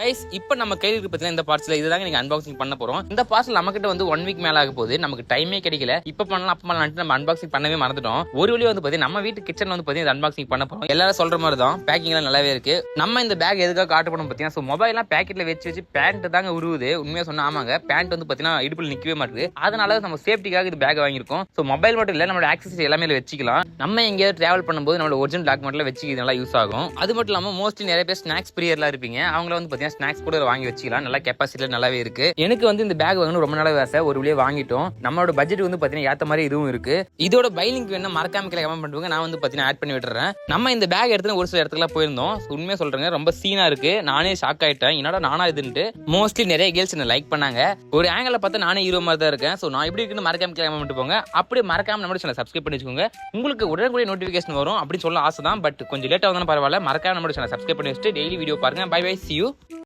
Guys இப்போ நம்ம கையில் இருக்கு பார்த்தீங்கன்னா இந்த பார்சல் இதுதாங்க நீங்க அன்பாக்சிங் பண்ண போறோம். இந்த பார்சல் நம்ம கிட்ட வந்து 1 வீக் மேல ஆக போகுது. நமக்கு டைமே கிடைக்கல. இப்போ பண்ணலாம் அப்ப பண்ணலாம் நம்ம அன்பாக்சிங் பண்ணவே மறந்துட்டோம். ஒரு வழி வந்து பாத்தீங்கன்னா நம்ம வீட்டு கிச்சன் வந்து பாத்தீங்கன்னா அன்பாக்சிங் பண்ண போறோம். எல்லாரும் சொல்ற மாதிரி தான் பேக்கிங் எல்லாம் நல்லாவே இருக்கு. நம்ம இந்த பேக் எதுக்காக காட்ட போறோம் பாத்தீங்கன்னா மொபைல் எல்லாம் பேக்கெட்ல வச்சு பேண்ட் தாங்க உருவுது. உண்மையா சொன்னா ஆமாங்க, பேண்ட் வந்து பாத்தீங்கன்னா இடுப்புல நிக்கவே மாட்டுது. அதனால நம்ம சேஃப்டிக்காக இது பேக் வாங்கியிருக்கோம். ஸோ மொபைல் மட்டும் இல்ல நம்மளோட ஆக்சசரி எல்லாமே வச்சுக்கலாம். நம்ம எங்கேயாவது டிராவல் பண்ணும்போது நம்மளோட ஒரிஜினல் டாக்குமெண்ட்ல வச்சு நல்லா யூஸ் ஆகும். அது மட்டும் இல்லாம மோஸ்ட்லி நிறைய பேர் ஸ்நாக்ஸ் பிரியர்லாம் இருப்பீங்க. அவங்கள வந்து பாத்தீங்கன்னா ஸ்நாக்ஸ் கூட வாங்கி வச்சுக்கலாம். நல்லா கெப்பாசிட்டில நல்லாவே இருக்கு. எனக்கு வந்து இந்த பேக் வாங்கணும் ரொம்ப நாளாவே ஆசை. ஒரு வழியா வாங்கிட்டோம். நம்மளோட பட்ஜெட் வந்து பாத்தீங்கன்னா ஏத்த மாதிரி இதுவும் இருக்கு. இதோட பை லிங்க் வேணும் மறக்காம கமெண்ட் பண்ணுங்க. நான் வந்து பாத்தீங்கன்னா ஆட் பண்ணி விட்டுறேன். நம்ம இந்த பேக் எடுத்து ஒரு சில இடத்துல போயிருந்தோம். உண்மையா சொல்றேங்க ரொம்ப சீனா இருக்கு. நானே ஷாக் ஆயிட்டேன். என்னடா நானா இதுன்ட்டு. மோஸ்ட்லி நிறைய கேர்ள்ஸ் என்ன லைக் பண்ணாங்க. ஒரு ஆங்கிள் பார்த்தா நானே ஹீரோ மாதிரி தான் இருக்கேன். ஸோ நான் எப்படி இருக்குன்னு மறக்காம கமெண்ட் போங்க. அப்படியே மறக்காம நம்ம சேனலை சப்ஸ்கிரைப் பண்ணி வச்சுக்கோங்க. உங்களுக்கு உடனே நோட்டிபிகேஷன் வரும் அப்படின்னு சொல்ல ஆசை தான். பட் கொஞ்சம் லேட்டா வந்தாலும் பரவாயில்ல. மறக்காம நம்ம சேனலை சப்ஸ்கிரைப் பண்ணி வச்சுட்டு டெய்லி வீடியோ பாருங்க. Bye bye, see you.